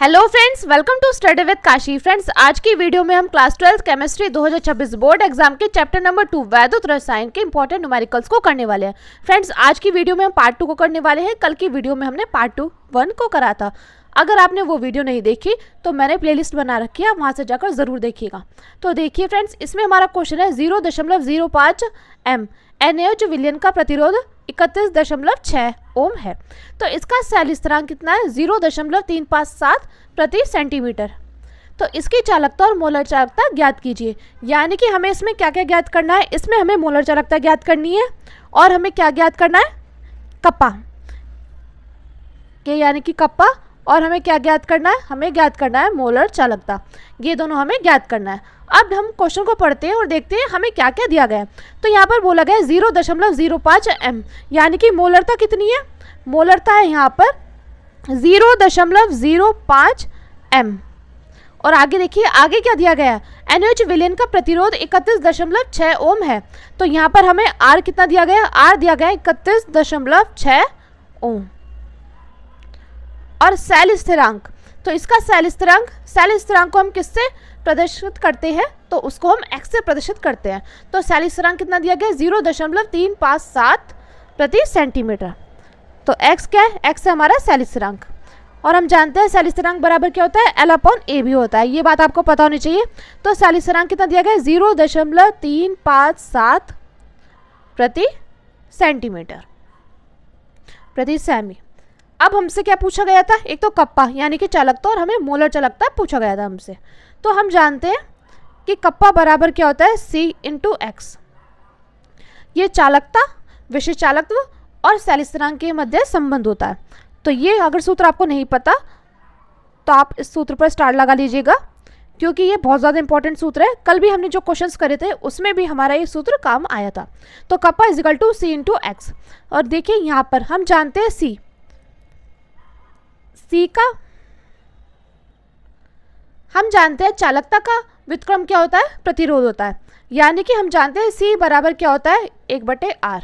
Hello friends, welcome to study with Kashi. Friends, आज की video में हम क्लास 12 केमिस्ट्री 2026 बोर्ड एग्जाम के चैप्टर नंबर 2 वैद्युत रसायन के इंपॉर्टेंट न्यूमेरिकल्स को करने वाले हैं। फ्रेंड्स, आज की वीडियो में हम पार्ट 2 को करने वाले हैं। कल की वीडियो में हमने पार्ट 1 को करा था। अगर आपने वो वीडियो नहीं देखी तो मैंने प्लेलिस्ट बना रखी है, वहाँ से जाकर ज़रूर देखिएगा। तो देखिए फ्रेंड्स, इसमें हमारा क्वेश्चन है 0.05 m NaOH विलयन का प्रतिरोध 31.6 ओम है। तो इसका सेल स्थिरांक कितना है? 0.357 प्रति सेंटीमीटर। तो इसकी चालकता और मोलर चालकता ज्ञात कीजिए। यानी कि हमें इसमें क्या क्या ज्ञात करना है? इसमें हमें मोलर चालकता ज्ञात करनी है और हमें क्या ज्ञात करना है? कप्पा के, यानी कि कप्पा। और हमें क्या ज्ञात करना है? हमें ज्ञात करना है मोलर चालकता। ये दोनों हमें ज्ञात करना है। अब हम क्वेश्चन को पढ़ते हैं और देखते हैं हमें क्या क्या दिया गया है। तो यहाँ पर बोला गया है 0.05 m, यानी कि मोलरता कितनी है? मोलरता है यहाँ पर 0.05 m। और आगे देखिए, आगे क्या दिया गया है? NaOH विलयन का प्रतिरोध 31.6 ओम है। तो यहाँ पर हमें R कितना दिया गया है? R दिया गया है 31.6 ओम। और सेल स्थिरांक, तो इसका सेल स्थिरांक को हम किससे प्रदर्शित करते हैं? तो उसको हम x से प्रदर्शित करते हैं। तो सेल स्थिरांक कितना दिया गया? 0.357 प्रति सेंटीमीटर। तो x क्या है? x है हमारा सेल स्थिरांक। और हम जानते हैं सेल स्थिरांक बराबर क्या होता है? L/A भी होता है। ये बात आपको पता होनी चाहिए। तो सेल स्थिरांक कितना दिया गया है? 0.357 प्रति सेंटीमीटर प्रति सेमी। अब हमसे क्या पूछा गया था? एक तो कप्पा यानी कि चालकता और हमें मोलर चालकता पूछा गया था हमसे। तो हम जानते हैं कि कप्पा बराबर क्या होता है? C × X। ये चालकता, विशिष्ट चालकत्व और सेल स्थिरांक के मध्य संबंध होता है। तो ये अगर सूत्र आपको नहीं पता तो आप इस सूत्र पर स्टार लगा लीजिएगा, क्योंकि ये बहुत ज़्यादा इंपॉर्टेंट सूत्र है। कल भी हमने जो क्वेश्चंस करे थे उसमें भी हमारा ये सूत्र काम आया था। तो कप्पा = C × X। और देखिए यहाँ पर हम जानते हैं C का, हम जानते हैं चालकता का व्युत्क्रम क्या होता है? प्रतिरोध होता है। यानी कि हम जानते हैं C बराबर क्या होता है? 1/R।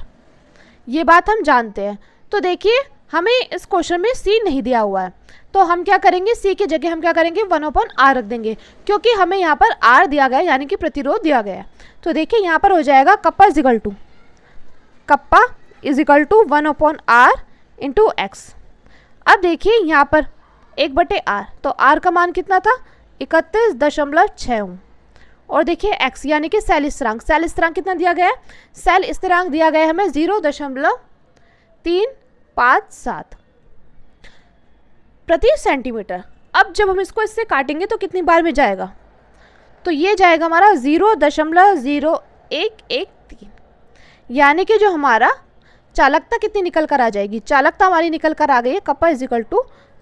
ये बात हम जानते हैं। तो देखिए, हमें इस क्वेश्चन में C नहीं दिया हुआ है, तो हम क्या करेंगे? C की जगह हम क्या करेंगे? 1/R रख देंगे, क्योंकि हमें यहाँ पर R दिया गया है, यानी कि प्रतिरोध दिया गया है। तो देखिए यहाँ पर हो जाएगा कप्पा = 1/R × X। अब देखिए यहाँ पर 1/R, तो R का मान कितना था? 31.6 ओम। और देखिए X यानी कि सेल स्थिरांक कितना दिया गया है? सेल स्थिरांक दिया गया है हमें 0.357 प्रति सेंटीमीटर। अब जब हम इसको इससे काटेंगे तो कितनी बार में जाएगा? तो ये जाएगा हमारा 0.0113। यानी कि जो हमारा चालकता कितनी निकल कर आ जाएगी? चालकता हमारी निकल कर आ गई है कप्पा =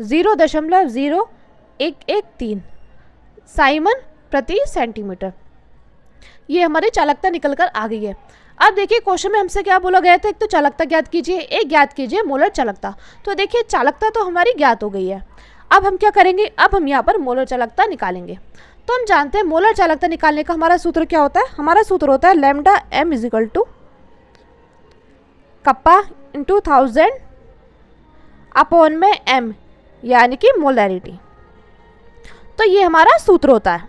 0.0113 साइमन प्रति सेंटीमीटर। ये हमारी चालकता निकल कर आ गई है। अब देखिए क्वेश्चन में हमसे क्या बोला गया था? एक तो चालकता ज्ञात कीजिए, एक ज्ञात कीजिए मोलर चालकता। तो देखिए चालकता तो हमारी ज्ञात हो गई है। अब हम क्या करेंगे? अब हम यहाँ पर मोलर चालकता निकालेंगे। तो हम जानते हैं मोलर चालकता निकालने का हमारा सूत्र क्या होता है? हमारा सूत्र होता है λm = कप्पा × 1000 अपॉन में m, यानी कि मोलैरिटी। तो ये हमारा सूत्र होता है।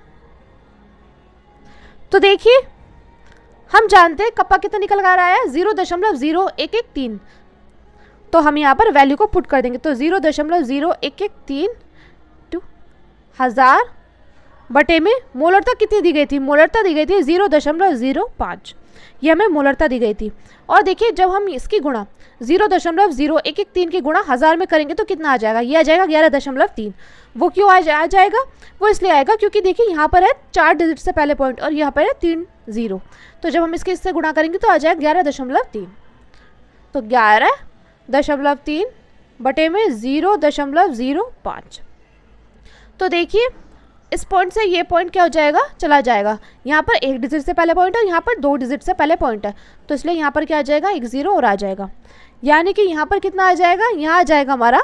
तो देखिए हम जानते हैं कप्पा कितना निकल कर आया है? 0.0113। तो हम यहाँ पर वैल्यू को पुट कर देंगे। तो 0.0113 × 1000 बटे में मोलरता कितनी दी गई थी? मोलरता दी गई थी 0.05। ये हमें मोलरता दी गई थी। और देखिए जब हम इसकी गुणा 0.0113 की गुणा 1000 में करेंगे तो कितना आ जाएगा? ये आ जाएगा 11.3। वो क्यों आ जाएगा? वो इसलिए आएगा क्योंकि देखिए यहाँ पर है 4 डिजिट से पहले पॉइंट और यहाँ पर है 3 0। तो जब हम इससे गुणा करेंगे तो आ जाएगा 11.3। तो 11.3 बटे में 0.05। तो देखिए इस पॉइंट से ये पॉइंट क्या हो जाएगा? चला जाएगा। यहाँ पर 1 डिजिट से पहले पॉइंट है और यहाँ पर 2 डिजिट से पहले पॉइंट है, तो इसलिए यहाँ पर क्या आ जाएगा? 1 0 और आ जाएगा। यानी कि यहाँ पर कितना आ जाएगा? यहाँ आ जाएगा हमारा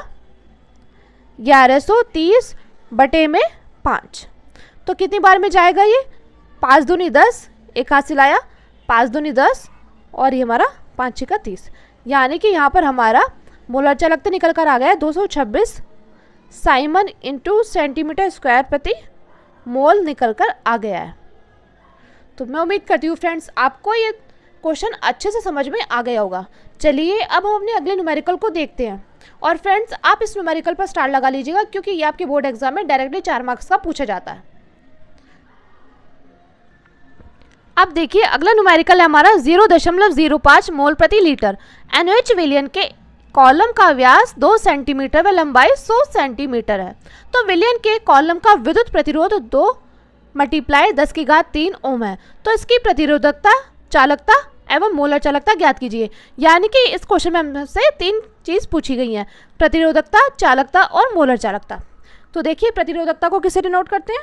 1130 बटे में 5। तो कितनी बार में जाएगा ये? 5 दूनी 10, एक हाथ से लाया, 5 दूनी 10 और ये हमारा 5 6 30। यानी कि यहाँ पर हमारा मोलर चालकता निकल कर आ गया है 226 साइमन इंटू सेंटीमीटर स्क्वायर प्रति मोल निकल कर आ गया है। तो मैं उम्मीद करती हूँ फ्रेंड्स आपको ये क्वेश्चन अच्छे से समझ में आ गया होगा। चलिए अब हम अपने अगले न्यूमेरिकल को देखते हैं। और फ्रेंड्स आप इस न्यूमेरिकल पर स्टार लगा लीजिएगा क्योंकि ये आपके बोर्ड एग्जाम में डायरेक्टली 4 मार्क्स का पूछा जाता है। अब देखिए अगला न्यूमेरिकल है हमारा 0.05 मोल प्रति लीटर। NaOH विलयन के कॉलम का व्यास 2 सेंटीमीटर व लंबाई 100 सेंटीमीटर है। तो विलयन के कॉलम का विद्युत प्रतिरोध 2 × 10³ ओम है। तो इसकी प्रतिरोधकता, चालकता एवं मोलर चालकता ज्ञात कीजिए। यानी कि इस क्वेश्चन में हमसे 3 चीज़ पूछी गई हैं, प्रतिरोधकता, चालकता और मोलर चालकता। तो देखिए प्रतिरोधकता को किससे डिनोट करते हैं,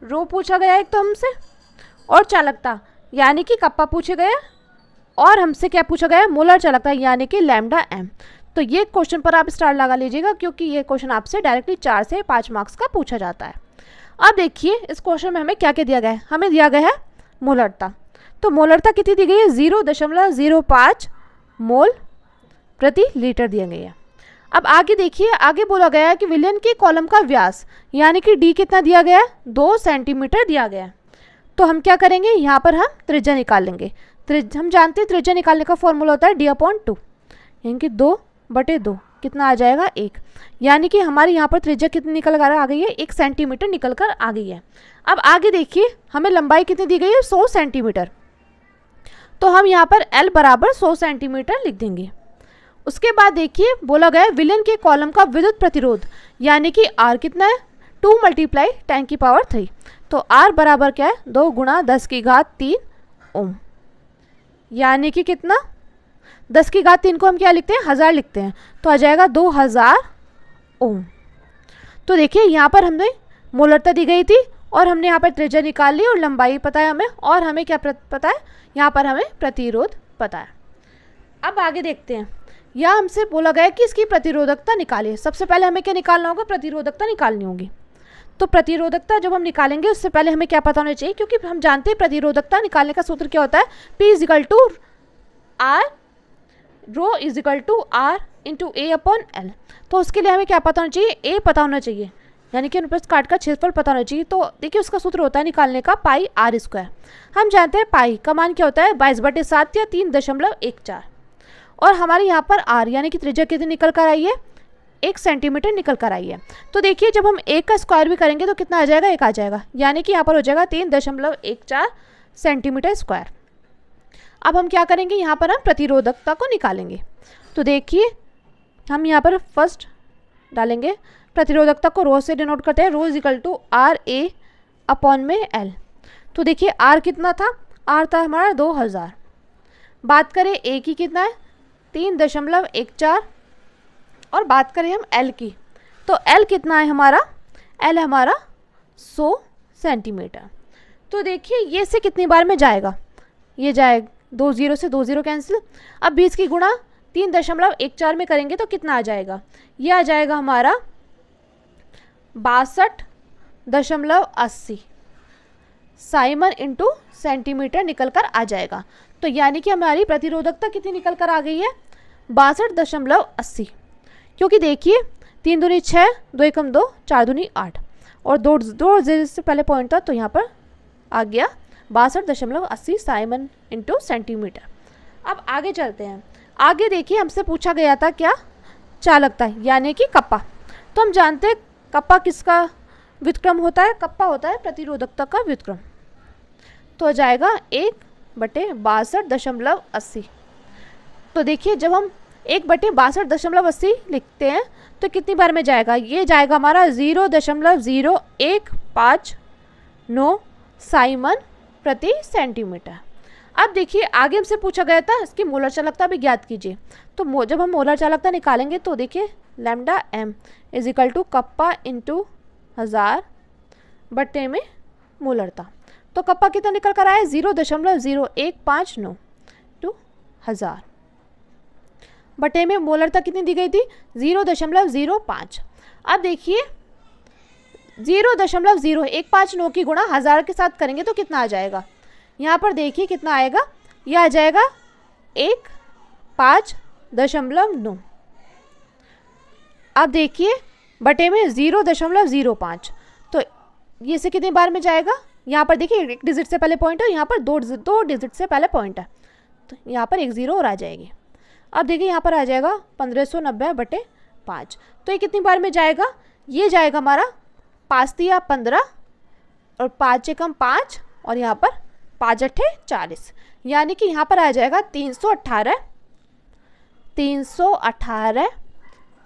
रो पूछा गया एक तो हमसे, और चालकता यानी कि कप्पा पूछे गए, और हमसे क्या पूछा गया, मोलर चालकता यानी कि लैम्डा m। तो ये क्वेश्चन पर आप स्टार लगा लीजिएगा क्योंकि ये क्वेश्चन आपसे डायरेक्टली 4 से 5 मार्क्स का पूछा जाता है। अब देखिए इस क्वेश्चन में हमें क्या क्या दिया गया है, हमें दिया गया है मोलरता। तो मोलरता कितनी दी गई है, 0.05 मोल प्रति लीटर दिया गया है। अब आगे देखिए, आगे बोला गया है कि विलयन के कॉलम का व्यास यानी कि d कितना दिया गया है, 2 सेंटीमीटर दिया गया है। तो हम क्या करेंगे, यहाँ पर हम त्रिज्या निकाल लेंगे। हम जानते हैं त्रिज्या निकालने का फॉर्मूला होता है d/2, यानी कि 2/2 कितना आ जाएगा 1। यानी कि हमारे यहाँ पर त्रिज्या कितनी निकल कर आ गई है, 1 सेंटीमीटर निकल कर आ गई है। अब आगे देखिए हमें लंबाई कितनी दी गई है, 100 सेंटीमीटर। तो हम यहाँ पर L बराबर 100 सेंटीमीटर लिख देंगे। उसके बाद देखिए बोला गया है विलयन के कॉलम का विद्युत प्रतिरोध यानी कि R कितना है, 2 × 10⁻³ तो R बराबर क्या है, 2 × 10³ ओम। यानी कि कितना, 10³ को हम क्या लिखते हैं, 1000 लिखते हैं, तो आ जाएगा 2000 ओम। तो देखिए यहाँ पर हमने मोलरता दी गई थी और हमने यहाँ पर त्रिज्या निकाल ली और लंबाई पता है हमें, और हमें क्या पता है, यहाँ पर हमें प्रतिरोध पता है। अब आगे देखते हैं, यहाँ हमसे बोला गया कि इसकी प्रतिरोधकता निकालिए। सबसे पहले हमें क्या निकालना होगा, प्रतिरोधकता निकालनी होगी। तो प्रतिरोधकता जब हम निकालेंगे उससे पहले हमें क्या पता होना चाहिए, क्योंकि हम जानते हैं प्रतिरोधकता निकालने का सूत्र क्या होता है, P = R, रो = R × A/L। तो उसके लिए हमें क्या पता होना चाहिए, A पता होना चाहिए, यानी कि अनुप्रस्थ काट का क्षेत्रफल पता होना चाहिए। तो देखिए उसका सूत्र होता है निकालने का πr²। हम जानते हैं पाई का मान क्या होता है, 22/7 या 3.14। और हमारे यहाँ पर R यानी कि त्रिज्या कितनी निकल कर आई है, 1 सेंटीमीटर निकल कर आई है। तो देखिए जब हम 1 का स्क्वायर भी करेंगे तो कितना आ जाएगा, 1 आ जाएगा, यानी कि यहाँ पर हो जाएगा 3.14 सेंटीमीटर स्क्वायर। अब हम क्या करेंगे, यहाँ पर हम प्रतिरोधकता को निकालेंगे। तो देखिए हम यहाँ पर फर्स्ट डालेंगे, प्रतिरोधकता को रो से डिनोट करते हैं, रो = RA/L। तो देखिए R कितना था, R था हमारा 2000। बात करें A की कितना है, 3.14, और बात करें हम L की, तो L कितना है हमारा, L हमारा 100 सेंटीमीटर। तो देखिए ये से कितनी बार में जाएगा, ये जाएगा 2 0 से 2 0 कैंसिल। अब 20 की गुणा 3.14 में करेंगे तो कितना आ जाएगा, ये आ जाएगा हमारा 62.80 साइमन × सेंटीमीटर निकल कर आ जाएगा। तो यानी कि हमारी प्रतिरोधकता कितनी निकल कर आ गई है, 62.80। क्योंकि देखिए 3 दूनी 6, 2 एकम 2, 4 दूनी 8, और 2 0 से पहले पॉइंट था तो यहाँ पर आ गया 62.80 साइमन × सेंटीमीटर। अब आगे चलते हैं, आगे देखिए हमसे पूछा गया था क्या, चालकता यानी कि कप्पा। तो हम जानते हैं कप्पा किसका व्युत्क्रम होता है, कप्पा होता है प्रतिरोधकता का व्युत्क्रम। तो आ जाएगा 1/62.80। तो देखिए जब हम 1/62.80 लिखते हैं तो कितनी बार में जाएगा, ये जाएगा हमारा 0.0159 साइमन प्रति सेंटीमीटर। अब देखिए आगे हमसे पूछा गया था इसकी मोलर चालकता भी ज्ञात कीजिए। तो जब हम मोलर चालकता निकालेंगे तो देखिए लैम्डा m = कप्पा × 1000 बट्टे में मोलरता। तो कप्पा कितना निकल कर आया, 0.0159 × 1000 बटे में मोलरता कितनी दी गई थी, 0.05। अब देखिए 0.0159 की गुणा 1000 के साथ करेंगे तो कितना आ जाएगा, यहाँ पर देखिए कितना आएगा, यह आ जाएगा 15.9। अब देखिए बटे में 0.05। तो ये से कितनी बार में जाएगा, यहाँ पर देखिए एक डिजिट से पहले पॉइंट है, यहाँ पर दो डिजिट से पहले पॉइंट है, तो यहाँ पर एक 0 और आ जाएगी। अब देखिए यहाँ पर आ जाएगा 1590/5। तो ये कितनी बार में जाएगा, ये जाएगा हमारा 5 या 15 और 5 एकम 5 और यहाँ पर 5 अट्ठे 40, यानी कि यहाँ पर आ जाएगा 318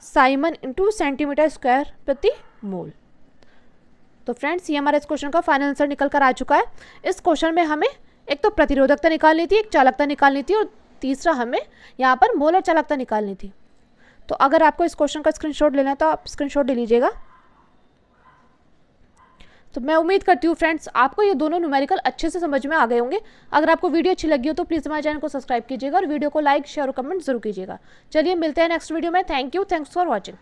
साइमन इंटू सेंटीमीटर स्क्वायर प्रति मोल। तो फ्रेंड्स, ये हमारा इस क्वेश्चन का फाइनल आंसर निकल कर आ चुका है। इस क्वेश्चन में हमें एक तो प्रतिरोधकता निकालनी थी, एक चालकता निकालनी थी और तीसरा हमें यहाँ पर मोल और चालकता निकालनी थी। तो अगर आपको इस क्वेश्चन का स्क्रीनशॉट लेना है तो आप स्क्रीनशॉट ले लीजिएगा। तो मैं उम्मीद करती हूँ फ्रेंड्स आपको ये दोनों न्यूमेरिकल अच्छे से समझ में आ गए होंगे। अगर आपको वीडियो अच्छी लगी हो तो प्लीज़ हमारे चैनल को सब्सक्राइब कीजिएगा और वीडियो को लाइक शेयर और कमेंट जरूर कीजिएगा। चलिए मिलते हैं नेक्स्ट वीडियो में। Thank you, thanks for watching.